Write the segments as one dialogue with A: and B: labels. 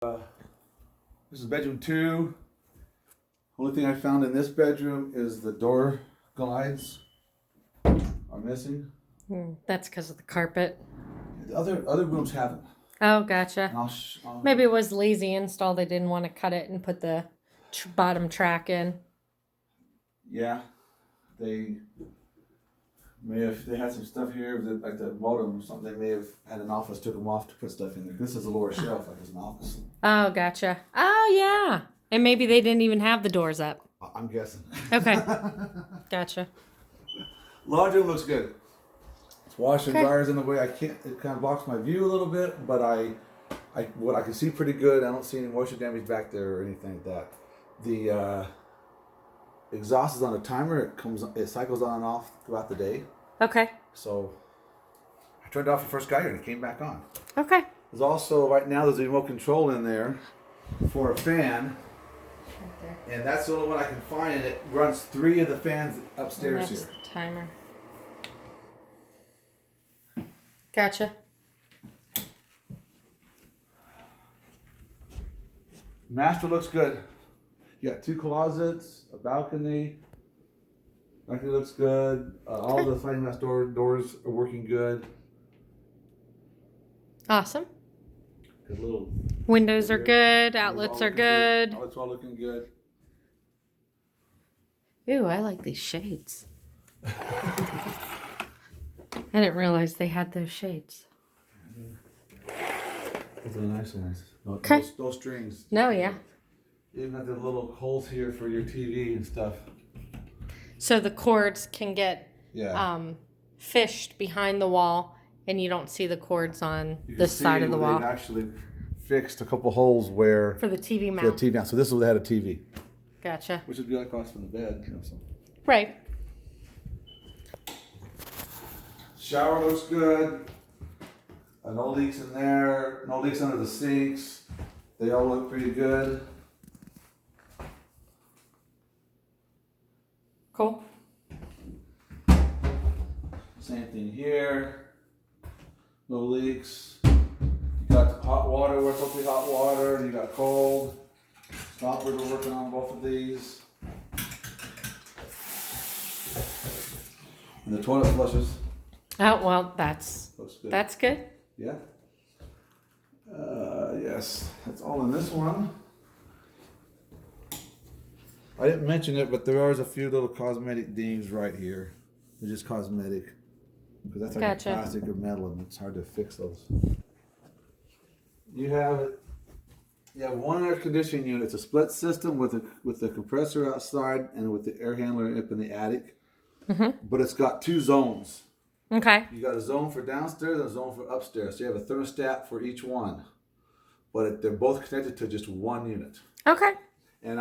A: This is bedroom 2. Only thing I found in this bedroom is the door glides are missing.
B: That's because of the carpet.
A: The other rooms haven't.
B: Oh, gotcha.
A: I'll
B: Maybe it was lazy install. They didn't want to cut it and put the bottom track in.
A: Yeah, they may have. They had some stuff here, like the modem or something. They may have had an office, took them off to put stuff in there. This is a lower shelf, like it's an office.
B: Oh, gotcha. Oh, yeah. And maybe they didn't even have the doors up.
A: I'm guessing.
B: Okay. Gotcha.
A: Laundry room looks good. It's washer and dryers in the way. It kind of blocks my view a little bit, but I can see pretty good. I don't see any moisture damage back there or anything like that. The exhaust is on a timer. It cycles on and off throughout the day.
B: Okay.
A: So I turned off the first guy here and it came back on.
B: Okay.
A: There's also right now there's a remote control in there for a fan.
B: Right there.
A: And that's the only one I can find, and it runs 3 of the fans upstairs
B: That's
A: here.
B: the timer. Gotcha.
A: Master looks good. You got 2 closets, a balcony. Balcony looks good. All the sliding glass doors are working good.
B: Awesome.
A: Good little
B: Windows are good. Outlets are good.
A: Outlets all looking good.
B: Ooh, I like these shades. I didn't realize they had those shades.
A: Those are nice ones.
B: Okay.
A: No strings.
B: No, yeah.
A: Even got the little holes here for your TV and stuff.
B: So the cords can get fished behind the wall, and you don't see the cords on this side of the wall.
A: They actually fixed a couple holes where
B: For the TV
A: for
B: mount.
A: the TV mount. So this is where they had a TV,
B: Gotcha.
A: which would be like across from the bed. So.
B: Right.
A: Shower looks good. No leaks in there. No leaks under the sinks. They all look pretty good.
B: Cool.
A: Same thing here. No leaks. You got hot water where it's supposed to be hot water, and you got cold. Stoppers are working on both of these. And the toilet flushes.
B: Oh, well, that's good.
A: Yeah. Yes, that's all in this one. I didn't mention it, but there are a few little cosmetic dings right here. They're just cosmetic. Because that's like
B: Gotcha.
A: plastic or metal, and it's hard to fix those. You have one air conditioning unit. It's a split system with the compressor outside and with the air handler up in the attic.
B: Mm-hmm.
A: But it's got 2 zones.
B: Okay.
A: You got a zone for downstairs and a zone for upstairs. So you have a thermostat for each one, but they're both connected to just one unit.
B: Okay.
A: And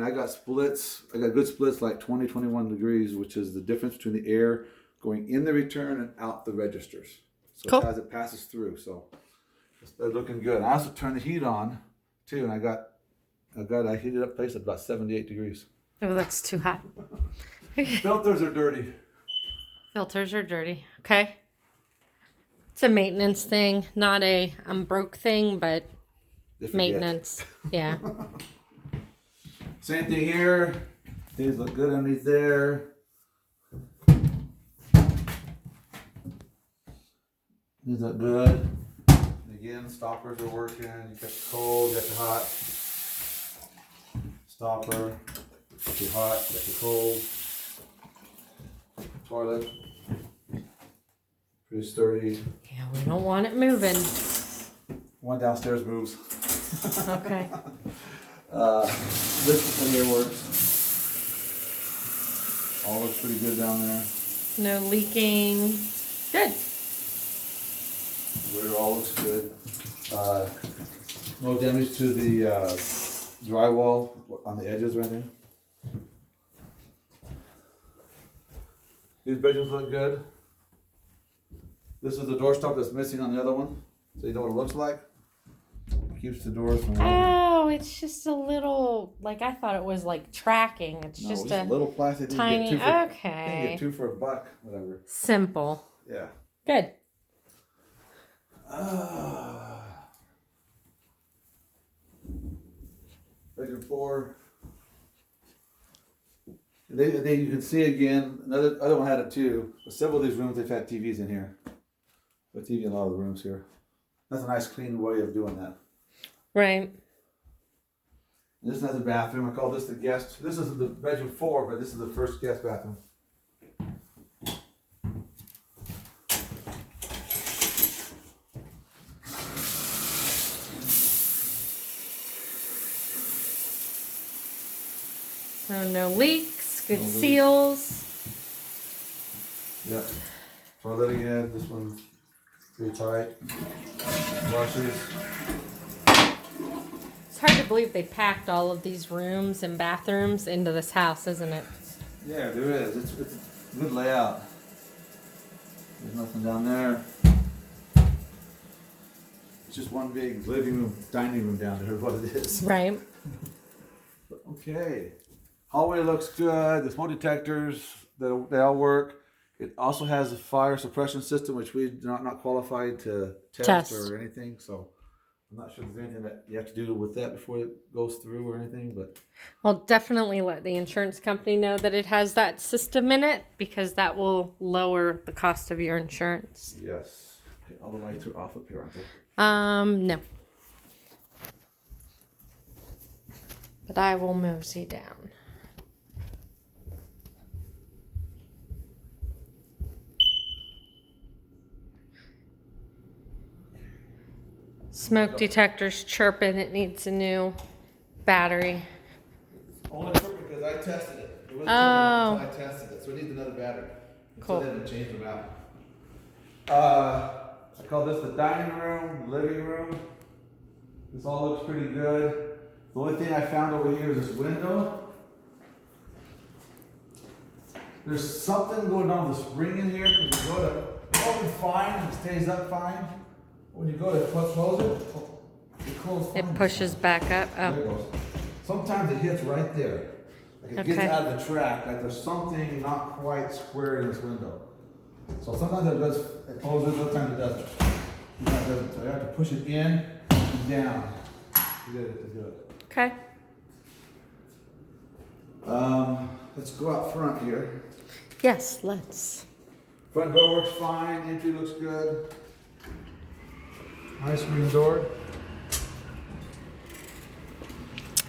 A: I got splits. I got good splits like 20, 21 degrees, which is the difference between the air going in the return and out the registers. So
B: Cool.
A: as it passes through. So they're looking good. I also turned the heat on too, and I heated up place at about 78 degrees.
B: Oh, that's too hot.
A: Filters are dirty.
B: Filters are dirty. Okay. It's a maintenance thing, not a I'm broke thing, but
A: They forget.
B: maintenance. Yeah.
A: Same thing here. These look good underneath there. These look good. And again, stoppers are working. You got the cold, you got the hot. Stopper. Got your hot, got your cold. Toilet. Pretty sturdy.
B: Yeah, we don't want it moving.
A: One downstairs moves.
B: Okay.
A: This one here works. All looks pretty good down there.
B: No leaking. Good.
A: Rear all looks good. No damage to the drywall on the edges or anything. These bedrooms look good. This is the doorstop that's missing on the other one. So you know what it looks like. It keeps the doors from
B: Oh, it's just a little, like I thought it was like tracking. It's
A: No,
B: just
A: a
B: a
A: little plastic.
B: tiny,
A: You can
B: okay.
A: get 2 for $1, whatever.
B: Simple.
A: Yeah.
B: Good.
A: bedroom 4. They you can see again. Other one had it too. But several of these rooms they've had TVs in here. But TV in a lot of the rooms here. That's a nice clean way of doing that.
B: Right.
A: And this is another bathroom. I call this the guest. This is the bedroom 4, but this is the first guest bathroom.
B: So no leaks, good seals.
A: Yeah. Toilet again. This one's pretty tight. Washers.
B: It's hard to believe they packed all of these rooms and bathrooms into this house, isn't it?
A: Yeah, there is. It's a good layout. There's nothing down there. It's just one big living room, dining room down there, what it is.
B: Right.
A: Okay. Hallway looks good. The smoke detectors, they all work. It also has a fire suppression system, which we're not qualified to test or anything. So I'm not sure if there's anything that you have to do with that before it goes through or anything. But
B: Well, definitely let the insurance company know that it has that system in it, because that will lower the cost of your insurance.
A: yes. Okay, all the lights are off up here, aren't they?
B: No. But I will mosey down. Smoke detector's chirping. It needs a new battery.
A: Only because I tested it. It wasn't
B: Oh.
A: until I tested it, so it needs another battery.
B: Cool.
A: So they haven't changed them out. I call this the dining room, living room. This all looks pretty good. The only thing I found over here is this window. There's something going on with the spring in here, because you go to open fine, it stays up fine. When you go to close it closes fine.
B: It pushes back up.
A: There it
B: Oh.
A: goes. Sometimes it hits right there. Like it gets
B: Okay.
A: out of the track. Like there's something not quite square in this window. So sometimes it does, it closes, other times it doesn't. Sometimes it doesn't. So you have to push it in and down to get it to do it.
B: Okay.
A: Let's go out front here.
B: Yes, let's.
A: Front door works fine. Entry looks good. Nice green door.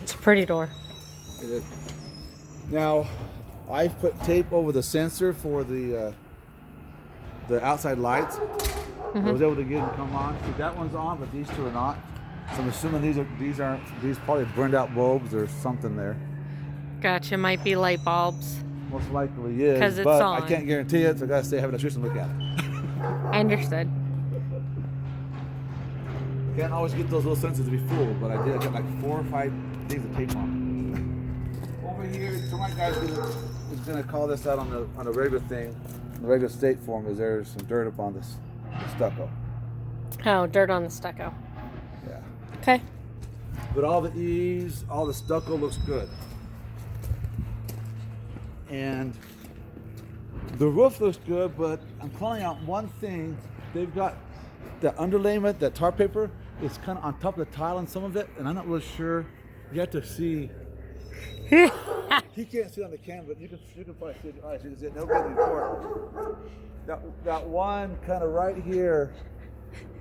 B: It's a pretty door.
A: It is. Now, I've put tape over the sensor for the outside lights. I was able to get them to come on. See, that one's on, but these two are not. So I'm assuming these probably burned out bulbs or something there.
B: Gotcha. Might be light bulbs.
A: Most likely is.
B: 'Cause it's
A: but
B: on.
A: I can't guarantee it, so I gotta stay have an electrician look at it.
B: I understood.
A: Can't always get those little sensors to be full, but I did. I got like 4 or 5 things of tape on. Over here, some of my guys is gonna call this out on the regular thing, the regular state form. Is there's some dirt up on this stucco.
B: Oh, dirt on the stucco.
A: Yeah.
B: Okay.
A: But all the eaves, all the stucco looks good. And the roof looks good, but I'm calling out one thing. They've got the underlayment, that tar paper, is kind of on top of the tile on some of it, and I'm not really sure. You have to see. He can't see on the camera, but you can probably see it. All right, you can see it. They'll get the report. That one kind of right here,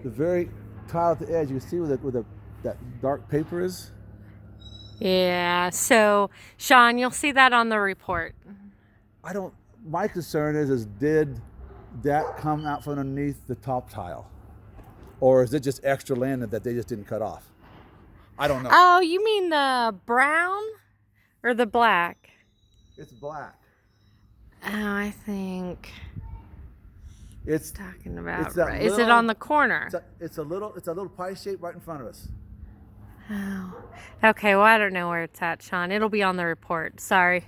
A: the very tile at the edge, you can see where that dark paper is.
B: Yeah. So, Sean, you'll see that on the report.
A: My concern is did that come out from underneath the top tile? Or is it just extra land that they just didn't cut off? I don't know.
B: Oh, you mean the brown or the black?
A: It's black.
B: Oh, I think
A: It's
B: talking about.
A: it's that
B: Right. Is it
A: little-
B: on the corner?
A: it's a little pie shape right in front of us.
B: Oh. Okay. Well, I don't know where it's at, Sean. It'll be on the report. Sorry.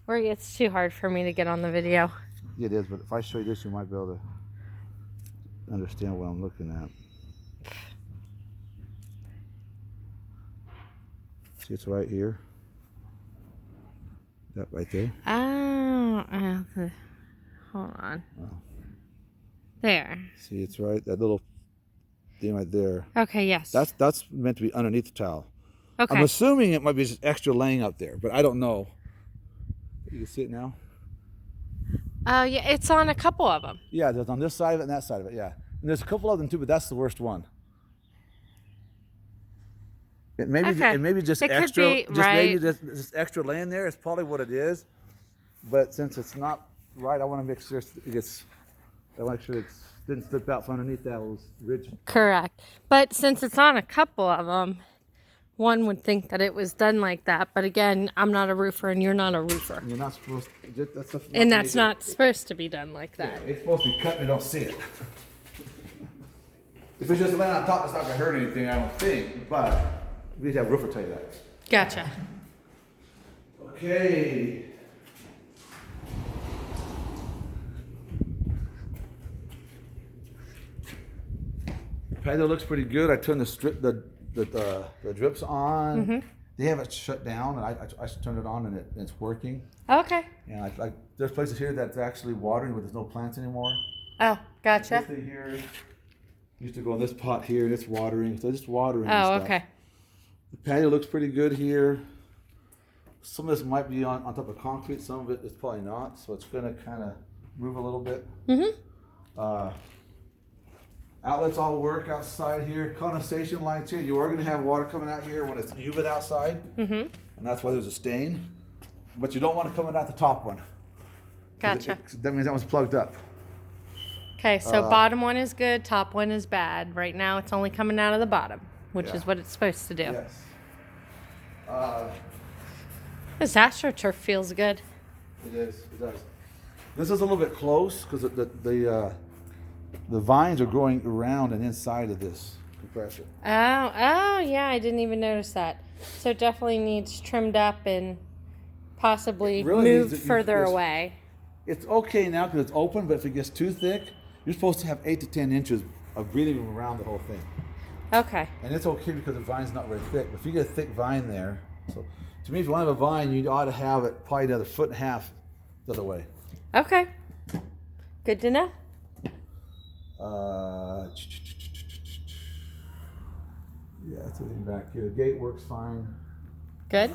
B: Or it's too hard for me to get on the video.
A: Yeah, it is, but if I show you this, you might be able to understand what I'm looking at. See, it's right here. That right there.
B: Oh, hold on.
A: Oh.
B: There.
A: See, it's right, that little thing right there.
B: Okay, yes.
A: That's meant to be underneath the tile.
B: Okay.
A: I'm assuming it might be just extra laying up there, but I don't know. You can see it now?
B: Yeah, it's on a couple of them.
A: Yeah, there's on this side of it and that side of it, yeah. And there's a couple of them too, but that's the worst one. It may be,
B: Okay.
A: it may be just
B: It could
A: extra,
B: be,
A: just
B: right.
A: maybe just extra laying there. It's probably what it is. But since it's not right, I want to make sure it gets, I want to make sure it didn't slip out from underneath that little ridge.
B: Correct. But since it's on a couple of them, one would think that it was done like that. But again, I'm not a roofer and you're not a roofer.
A: You're not supposed to,
B: That's not supposed to be done like that.
A: Yeah, it's supposed to be cut and you don't see it. If it's just laying on top, it's not going to hurt anything, I don't think. But we need to have a roofer tell you that.
B: Gotcha.
A: Okay. Patio looks pretty good. I turned the drips on.
B: Mm-hmm.
A: They have it shut down, and I turned it on, and it's working.
B: Okay.
A: And there's places here that's actually watering, but there's no plants anymore.
B: Oh, gotcha.
A: This thing here used to go in this pot here, and it's watering. So just watering.
B: Oh,
A: and stuff.
B: okay.
A: The patio looks pretty good here. Some of this might be on top of concrete. Some of it is probably not. So it's going to kind of move a little bit.
B: Mm-hmm.
A: Outlets all work outside here. Condensation lines here. You are going to have water coming out here when it's humid outside.
B: Mm-hmm.
A: And that's why there's a stain. But you don't want it coming out the top one.
B: Gotcha.
A: That means that one's plugged up.
B: Okay, so bottom one is good, top one is bad. Right now it's only coming out of the bottom, which is what it's supposed to do.
A: Yes.
B: This AstroTurf feels good.
A: It is. It does. This is a little bit close because the vines are growing around and inside of this compressor.
B: Oh, yeah, I didn't even notice that. So it definitely needs trimmed up and possibly moved further away.
A: It's okay now because it's open, but if it gets too thick, you're supposed to have 8 to 10 inches of breathing room around the whole thing.
B: Okay.
A: And it's okay because the vine's not very thick. But if you get a thick vine there, so to me, if you want to have a vine, you ought to have it probably another 1.5 feet the other way.
B: Okay. Good to know.
A: Yeah, that's everything back here. The gate works fine.
B: Good.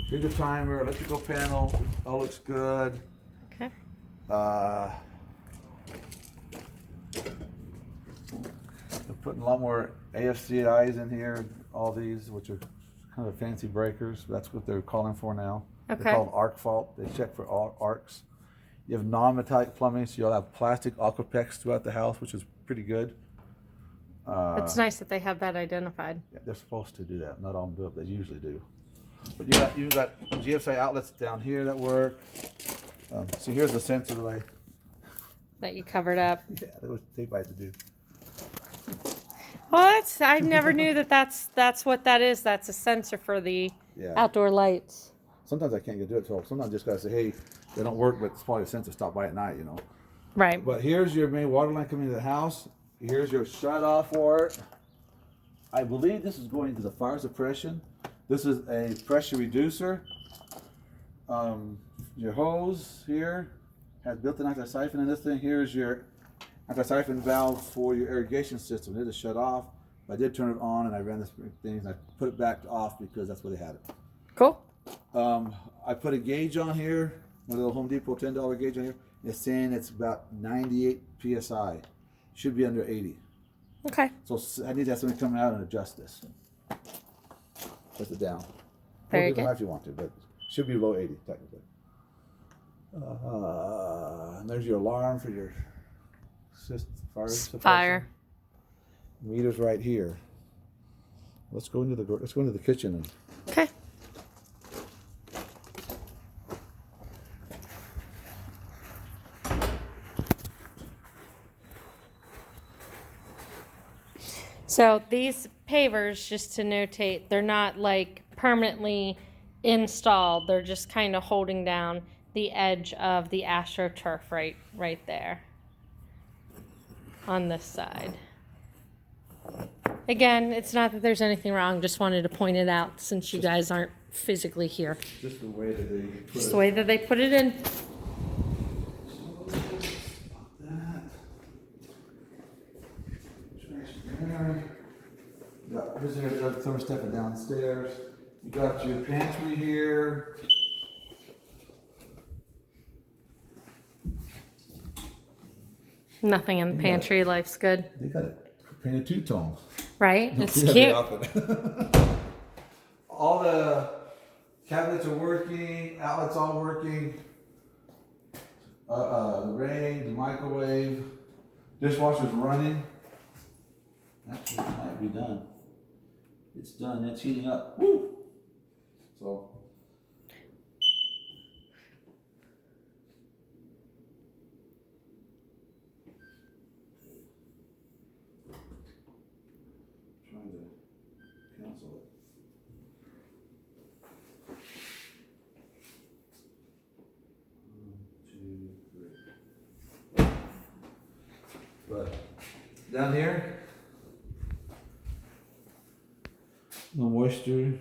A: Here's the timer, electrical panel, all looks good.
B: Okay.
A: I'm putting a lot more AFCIs in here, all these, which are kind of fancy breakers. That's what they're calling for now.
B: Okay.
A: They're called arc fault. They check for all arcs. You have non-metallic plumbing, so you'll have plastic aquapex throughout the house, which is pretty good.
B: It's nice that they have that identified.
A: Yeah, they're supposed to do that. Not all of them do it. They usually do. But you got GFCI outlets down here that work. So here's the sensor that
B: That you covered up.
A: yeah, that was tape I had to do.
B: Well, I never knew that's what that is. That's a sensor for the outdoor lights.
A: Sometimes I can't get to it, so sometimes I just gotta say, hey, they don't work, but it's probably a sensor. Stop by at night, you know.
B: Right.
A: But here's your main water line coming into the house. Here's your shut off for it. I believe this is going to the fire suppression. This is a pressure reducer. Your hose here has built-in anti-siphon in this thing. Here's your anti-siphon valve for your irrigation system. It is shut off. I did turn it on and I ran this thing and I put it back off because that's where they had it.
B: Cool.
A: I put a gauge on here, a little Home Depot $10 gauge on here. It's saying it's about 98 PSI. Should be under 80.
B: Okay.
A: So I need to have somebody come out and adjust this. Put it down.
B: Very
A: You
B: good.
A: don't have if you want to, but it should be below 80 technically. And there's your alarm for your fire suppression.
B: Fire.
A: Meter's right here. Let's go into the kitchen and
B: Okay. So these pavers, just to notate, they're not like permanently installed. They're just kind of holding down the edge of the AstroTurf right there on this side. Again, it's not that there's anything wrong. Just wanted to point it out since you guys aren't physically here.
A: just the way that they put
B: Just
A: it.
B: the way that they put it in.
A: That. refrigerator, thermostat downstairs. You got your pantry here.
B: Nothing in the pantry. Life's good.
A: They got it painted two-tone.
B: Right?
A: Don't
B: It's
A: see that very
B: cute.
A: often. All the cabinets are working, outlets all working. The range, the microwave, dishwasher's running. Actually, it might be done. It's done. It's heating up. Woo! So. Trying to cancel it. But down here, no moisture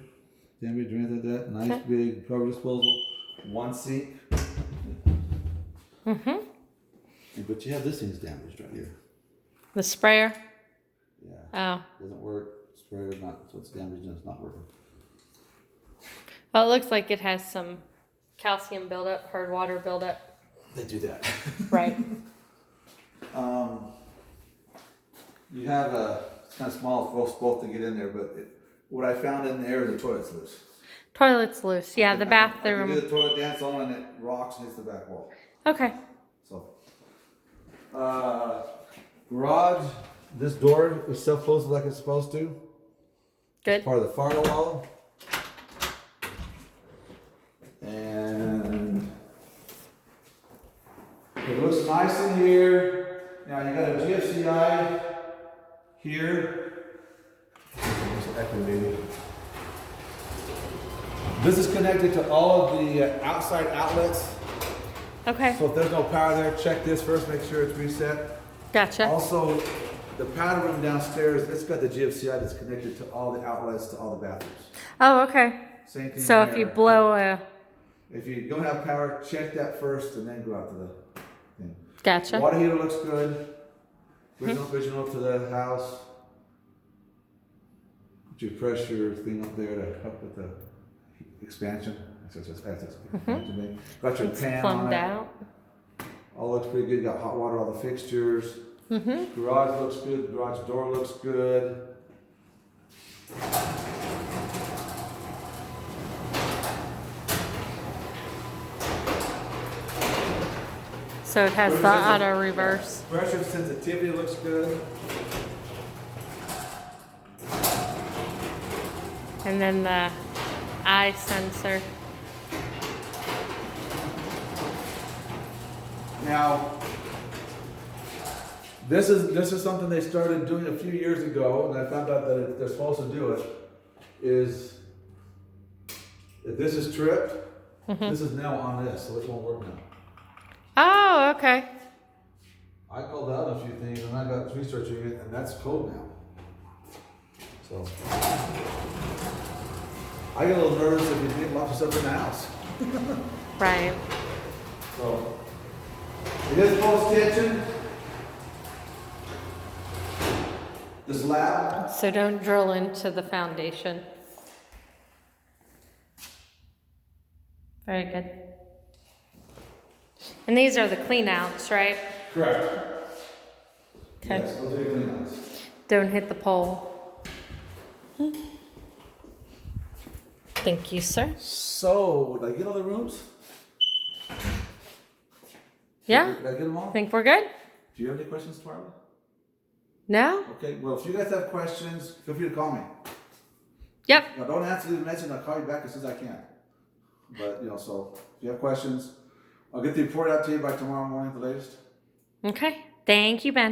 A: damage or anything like that. Nice
B: Okay.
A: big cover disposal, one sink.
B: Mm-hmm.
A: But you have this thing's damaged right here.
B: The sprayer.
A: Yeah.
B: Oh.
A: Doesn't work. Sprayer's not, so it's damaged and it's not working.
B: Well, it looks like it has some calcium buildup, hard water buildup.
A: They do that.
B: Right.
A: You have it's kind of small for us both to get in there, but what I found in there is the toilet's loose.
B: Toilet's loose. Yeah, the
A: I can
B: bathroom.
A: do the toilet dance on and it rocks and hits the back wall.
B: Okay.
A: So, garage, this door is self-closed like it's supposed to.
B: Good.
A: Part of the firewall. And it looks nice in here. Now you got a GFCI here. This is connected to all of the outside outlets.
B: Okay.
A: So if there's no power there, check this first, make sure it's reset.
B: Gotcha.
A: Also, the powder room downstairs, it's got the GFCI that's connected to all the outlets to all the bathrooms.
B: Oh, okay.
A: Same thing
B: So
A: there.
B: if you blow a...
A: If you don't have power, check that first and then go out to the thing.
B: Gotcha.
A: Water heater looks good. Original to the house. Put your pressure thing up there to help with the expansion. That's expansion. Got your
B: It's
A: pan
B: plumbed
A: on it.
B: out.
A: All looks pretty good. Got hot water, all the fixtures.
B: Mm-hmm.
A: Garage looks good. Garage door looks good.
B: So it has the auto reverse.
A: Pressure sensitivity looks good.
B: And then the eye sensor.
A: Now, this is something they started doing a few years ago, and I found out that they're supposed to do it. Is if this is tripped, this is now on this, so it won't work now.
B: Oh, okay.
A: I called out a few things, and I got researching it, and that's code now. So I get a little nervous if you get lots of stuff in the house.
B: Right.
A: So it is post tension. The slab.
B: So don't drill into the foundation. Very good. And these are the clean outs, right?
A: Correct.
B: Okay.
A: Yes, those are clean outs.
B: Don't hit the pole. Thank you, sir.
A: So, did I get all the rooms?
B: Yeah,
A: Did I get them all?
B: I think we're good.
A: Do you have any questions, Twyla?
B: No?
A: Okay, well, if you guys have questions, feel free to call me.
B: Yep.
A: Now, don't answer the message, I'll call you back as soon as I can. But, so, if you have questions, I'll get the report out to you by tomorrow morning at the latest.
B: Okay. Thank you, Ben.